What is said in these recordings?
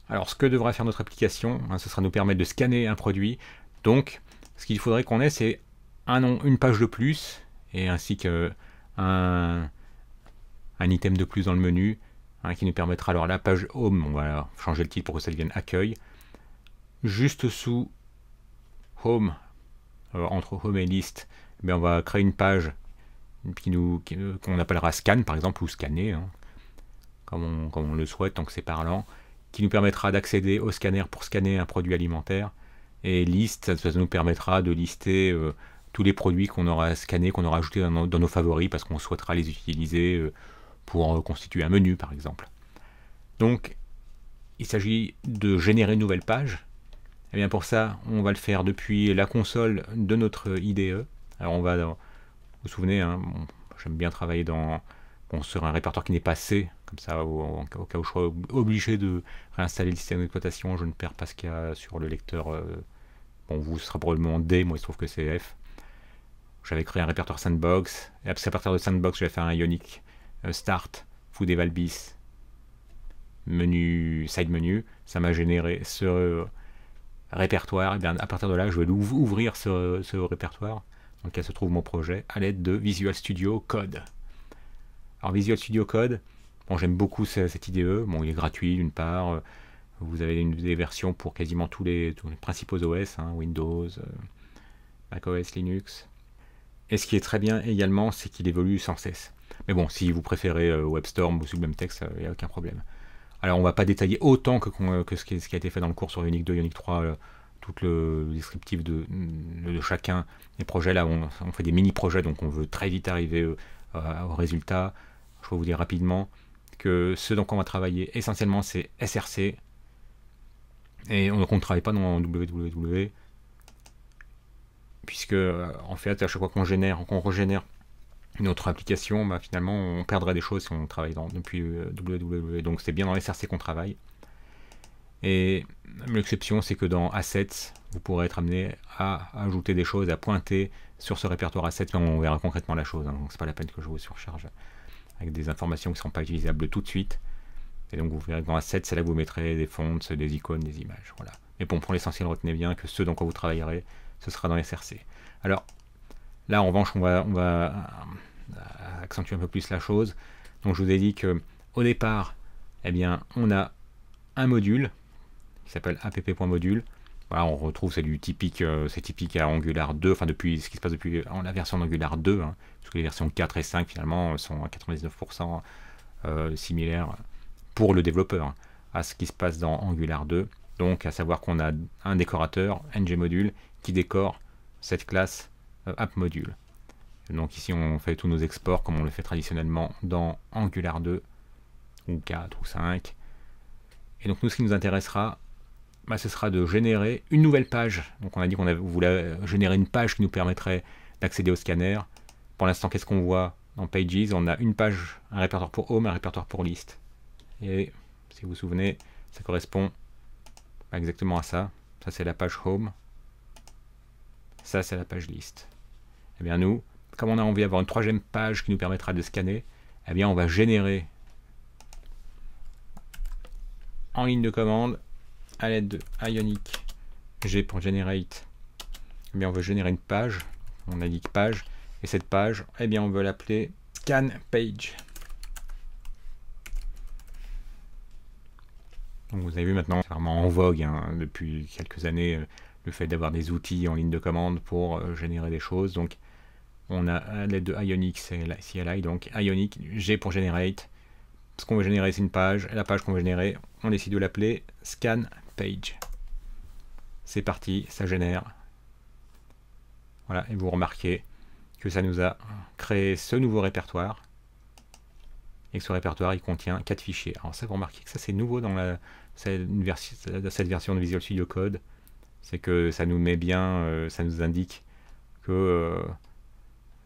Alors, ce que devra faire notre application, hein, ce sera nous permettre de scanner un produit. Donc, ce qu'il faudrait qu'on ait, c'est une page de plus, et ainsi qu'un un item de plus dans le menu, hein, qui nous permettra, alors la page Home, on va changer le titre pour que ça devienne Accueil. Juste sous Home, entre Home et List, eh on va créer une page qu'on appellera Scan, par exemple, ou Scanner, hein, comme on le souhaite, tant que c'est parlant, qui nous permettra d'accéder au scanner pour scanner un produit alimentaire. Et List, ça nous permettra de lister tous les produits qu'on aura scannés, qu'on aura ajoutés dans nos favoris, parce qu'on souhaitera les utiliser pour constituer un menu, par exemple. Donc, il s'agit de générer une nouvelle page. Et bien pour ça, on va le faire depuis la console de notre IDE. Alors on va, vous vous souvenez, hein, j'aime bien travailler sur un répertoire qui n'est pas C, comme ça au cas où je sois obligé de réinstaller le système d'exploitation, je ne perds pas ce qu'il y a sur le lecteur. Bon, vous, ce sera probablement D, moi il se trouve que c'est F. J'avais créé un répertoire sandbox, et après à partir de sandbox, j'avais fait un Ionic start, food eval bis, menu, side menu, ça m'a généré ce répertoire. Et bien à partir de là, je vais ouvrir ce répertoire dans lequel se trouve mon projet à l'aide de Visual Studio Code. Alors Visual Studio Code, bon, j'aime beaucoup cette IDE. Bon, il est gratuit d'une part. Vous avez des versions pour quasiment tous les principaux OS, hein, Windows, macOS, Linux. Et ce qui est très bien également, c'est qu'il évolue sans cesse. Mais bon, si vous préférez WebStorm ou Sublime Text, il n'y a aucun problème. Alors on ne va pas détailler autant que ce qui a été fait dans le cours sur Ionic 2, Ionic 3, tout le descriptif de chacun des projets. Là, on fait des mini-projets, donc on veut très vite arriver au résultat. Je vais vous dire rapidement que ce dont on va travailler essentiellement, c'est SRC. Et on ne travaille pas dans www, puisque en fait, à chaque fois qu'on régénère notre application, bah, finalement, on perdrait des choses si on travaille depuis www. Donc c'est bien dans SRC qu'on travaille. Et l'exception, c'est que dans Assets, vous pourrez être amené à ajouter des choses, à pointer sur ce répertoire Assets, mais on verra concrètement la chose. Hein, donc c'est pas la peine que je vous surcharge avec des informations qui ne sont pas utilisables tout de suite. Et donc vous verrez que dans Assets, c'est là que vous mettrez des fonts, des icônes, des images. Voilà. Mais bon, pour l'essentiel, retenez bien que ce dont vous travaillerez, ce sera dans SRC. Alors là, en revanche, on va accentuer un peu plus la chose. Donc je vous ai dit que au départ, eh bien, on a un module qui s'appelle app.module. Voilà, on retrouve, c'est typique à Angular 2, enfin depuis ce qui se passe depuis la version d'Angular 2, hein, parce que les versions 4 et 5 finalement sont à 99% similaires pour le développeur à ce qui se passe dans Angular 2. Donc à savoir qu'on a un décorateur, ngModule, qui décore cette classe appModule. Donc ici on fait tous nos exports comme on le fait traditionnellement dans Angular 2 ou 4 ou 5. Et donc nous, ce qui nous intéressera, bah, ce sera de générer une nouvelle page. Donc on a dit qu'on voulait générer une page qui nous permettrait d'accéder au scanner. Pour l'instant, qu'est-ce qu'on voit dans Pages? On a une page, un répertoire pour Home, un répertoire pour List. Et si vous vous souvenez, ça correspond exactement à ça. Ça c'est la page Home. Ça c'est la page List. Et bien nous, comme on a envie d'avoir une troisième page qui nous permettra de scanner, eh bien on va générer en ligne de commande à l'aide de Ionic G pour generate. Eh bien on veut générer une page, on indique page, et cette page, eh bien on veut l'appeler scan page. Donc vous avez vu maintenant, c'est vraiment en vogue hein, depuis quelques années, le fait d'avoir des outils en ligne de commande pour générer des choses. Donc on a à l'aide de Ionic CLI, donc Ionic G pour generate. Ce qu'on veut générer, c'est une page, et la page qu'on veut générer, on décide de l'appeler scan page. C'est parti, ça génère. Voilà, et vous remarquez que ça nous a créé ce nouveau répertoire, et que ce répertoire, il contient 4 fichiers. Alors ça, vous remarquez que ça, c'est nouveau dans cette version de Visual Studio Code, c'est que ça nous met bien, ça nous indique que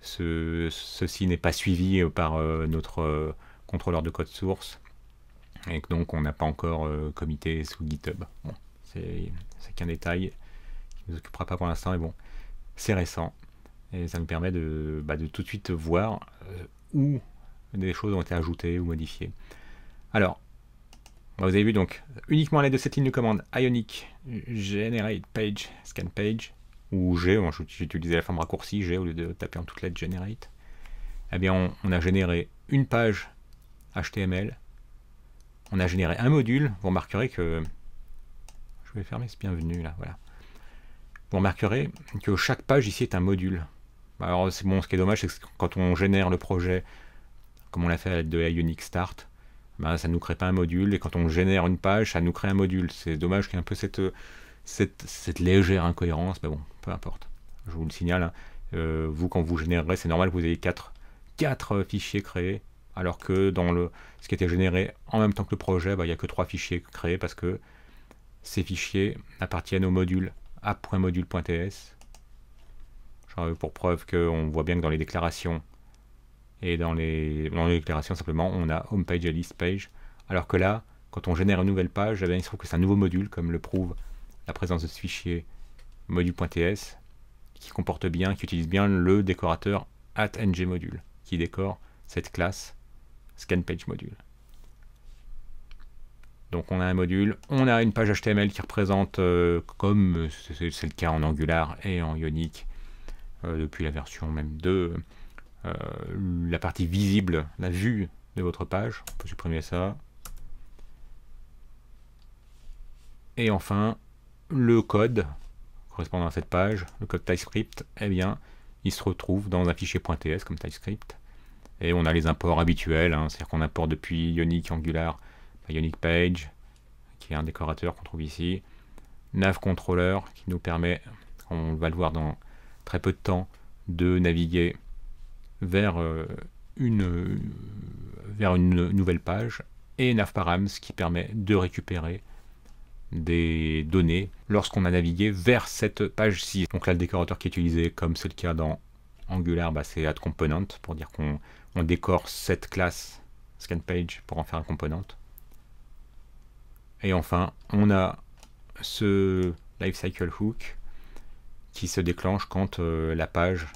ceci n'est pas suivi par notre contrôleur de code source, et que donc on n'a pas encore commité sous GitHub. Bon, c'est qu'un détail qui ne nous occupera pas pour l'instant, mais bon, c'est récent, et ça nous permet de tout de suite voir où des choses ont été ajoutées ou modifiées. Alors, Bon, vous avez vu donc, uniquement à l'aide de cette ligne de commande Ionic Generate Page, Scan Page, ou G, j'ai utilisé la forme raccourcie G au lieu de taper en toutes lettres Generate, eh bien on a généré une page HTML, on a généré un module, vous remarquerez que, je vais fermer ce bienvenu là, voilà. Vous remarquerez que chaque page ici est un module. Alors c'est bon, ce qui est dommage, c'est que quand on génère le projet, comme on l'a fait à l'aide de Ionic Start, ben, ça ne nous crée pas un module, et quand on génère une page, ça nous crée un module. C'est dommage qu'il y ait un peu cette légère incohérence, mais bon, peu importe. Je vous le signale, hein. Vous, quand vous générerez, c'est normal que vous ayez 4 fichiers créés, alors que dans ce qui était généré en même temps que le projet, ben, il n'y a que 3 fichiers créés, parce que ces fichiers appartiennent au module app.module.ts. Pour preuve qu'on voit bien que dans les déclarations et dans les déclarations simplement on a homepage et list page, alors que là quand on génère une nouvelle page, eh bien, il se trouve que c'est un nouveau module, comme le prouve la présence de ce fichier module.ts qui comporte bien, qui utilise bien le décorateur @ngModule qui décore cette classe scanPageModule. Donc on a un module, on a une page HTML qui représente, comme c'est le cas en Angular et en Ionic, depuis la version même 2, la partie visible, la vue de votre page. On peut supprimer ça. Et enfin, le code correspondant à cette page, le code TypeScript, eh bien, il se retrouve dans un fichier .ts comme TypeScript. Et on a les imports habituels, hein, c'est-à-dire qu'on importe depuis Ionic Angular, Ionic Page, qui est un décorateur qu'on trouve ici, NavController, qui nous permet, on va le voir dans très peu de temps, de naviguer vers une nouvelle page, et NavParams qui permet de récupérer des données lorsqu'on a navigué vers cette page-ci. Donc là, le décorateur qui est utilisé, comme c'est le cas dans Angular, bah, c'est addComponent, pour dire qu'on décore cette classe scanPage pour en faire un component. Et enfin, on a ce lifecycle hook qui se déclenche quand la page...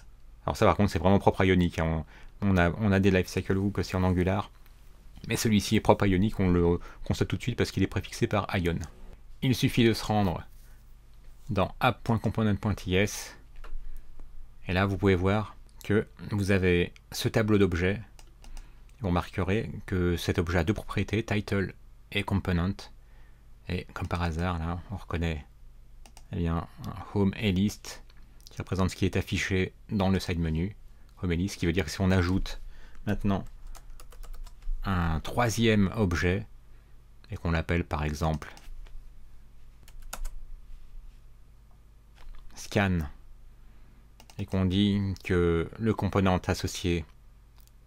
Alors ça par contre c'est vraiment propre à Ionic, hein. On a des lifecycle hooks aussi en Angular, mais celui-ci est propre à Ionic, on le constate tout de suite parce qu'il est préfixé par Ion. Il suffit de se rendre dans app.component.ts, et là vous pouvez voir que vous avez ce tableau d'objets. Vous remarquerez que cet objet a deux propriétés, title et component, et comme par hasard là on reconnaît bien home et list qui représente ce qui est affiché dans le side menu, home et list, ce qui veut dire que si on ajoute maintenant un troisième objet et qu'on l'appelle par exemple scan et qu'on dit que le component associé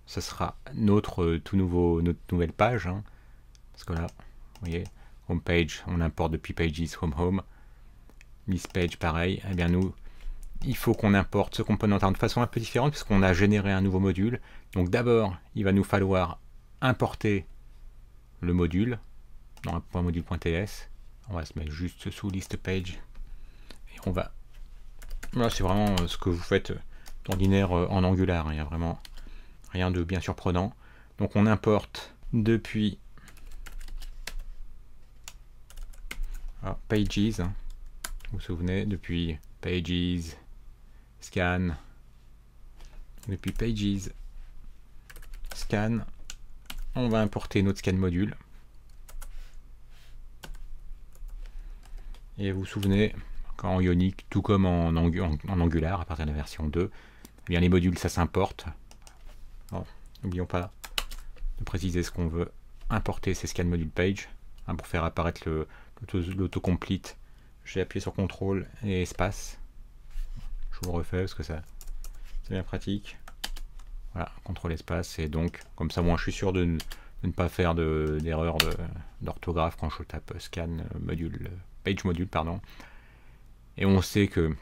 ce sera notre nouvelle page, hein, parce que là vous voyez home page on importe depuis pages home, list page pareil, et bien nous il faut qu'on importe ce component de façon un peu différente puisqu'on a généré un nouveau module. Donc d'abord il va nous falloir importer le module dans un point module.ts. On va se mettre juste sous list page et on va, là c'est vraiment ce que vous faites d'ordinaire en Angular, il n'y a vraiment rien de bien surprenant. Donc on importe depuis pages, hein. Vous vous souvenez, depuis pages scan, depuis pages scan, on va importer notre scan module. Et vous vous souvenez qu'en Ionic, tout comme en Angular, à partir de la version 2, eh bien les modules ça s'importe. Bon, n'oublions pas de préciser ce qu'on veut importer, ces scan module page, hein, pour faire apparaître l'autocomplete. J'ai appuyé sur CTRL et espace. Je vous le refais parce que c'est bien pratique. Voilà, CTRL espace, et donc comme ça moi je suis sûr de ne pas faire d'erreur d'orthographe quand je tape scan module, page module pardon. Et on sait que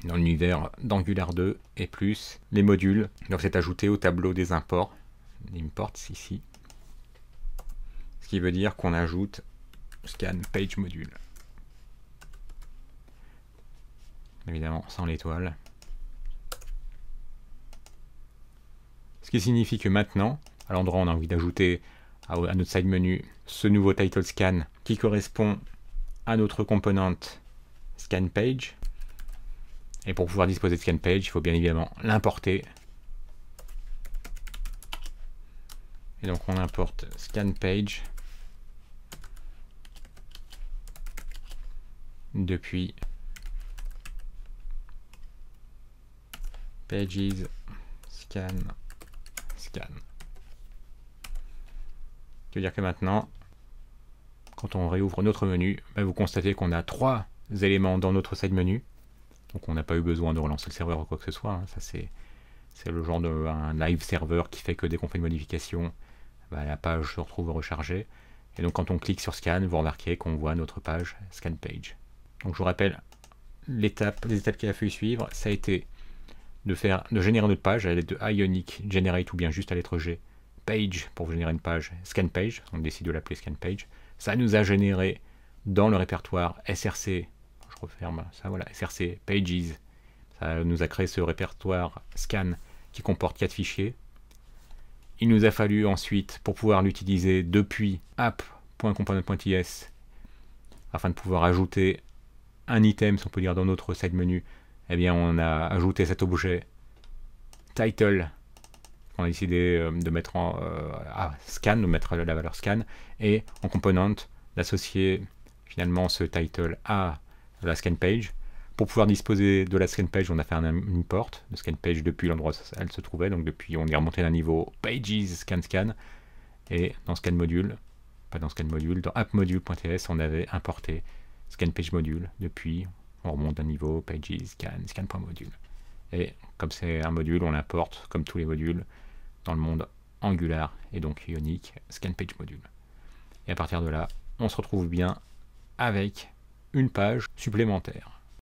dans l'univers d'Angular 2 et plus, les modules doivent être ajoutés au tableau des imports, imports ici, ce qui veut dire qu'on ajoute scan page module. Évidemment sans l'étoile. Ce qui signifie que maintenant, à l'endroit où on a envie d'ajouter à notre side menu ce nouveau title scan qui correspond à notre componente scan page. Et pour pouvoir disposer de scan page, il faut bien évidemment l'importer. Et donc on importe scan page depuis pages scan. Ce qui veut dire que maintenant, quand on réouvre notre menu, vous constatez qu'on a 3 éléments dans notre side menu. Donc on n'a pas eu besoin de relancer le serveur ou quoi que ce soit. Ça c'est le genre d'un live serveur qui fait que dès qu'on fait une modification, la page se retrouve rechargée. Et donc quand on clique sur scan, vous remarquez qu'on voit notre page scan page. Donc je vous rappelle les étapes qu'il a fallu suivre. Ça a été de générer notre page à l'aide de Ionic Generate ou bien juste à lettre G, page pour générer une page, scan page, on décide de l'appeler scan page. Ça nous a généré dans le répertoire src, je referme ça, voilà, src pages, ça nous a créé ce répertoire scan qui comporte 4 fichiers. Il nous a fallu ensuite, pour pouvoir l'utiliser depuis app.component.is, afin de pouvoir ajouter un item, si on peut dire, dans notre side menu, eh bien on a ajouté cet objet title qu'on a décidé de mettre en scan, de mettre la valeur scan, et en component d'associer finalement ce title à la scan page. Pour pouvoir disposer de la scan page, on a fait un import de scan page depuis l'endroit où elle se trouvait, donc depuis on est remonté d'un niveau pages scan, et dans scan module, pas dans scan module, dans appmodule.ts on avait importé scan page module, depuis on remonte d'un niveau pages scan.module. Et comme c'est un module, on l'importe comme tous les modules dans le monde Angular et donc Ionic scan page module. Et à partir de là, on se retrouve bien avec une page supplémentaire.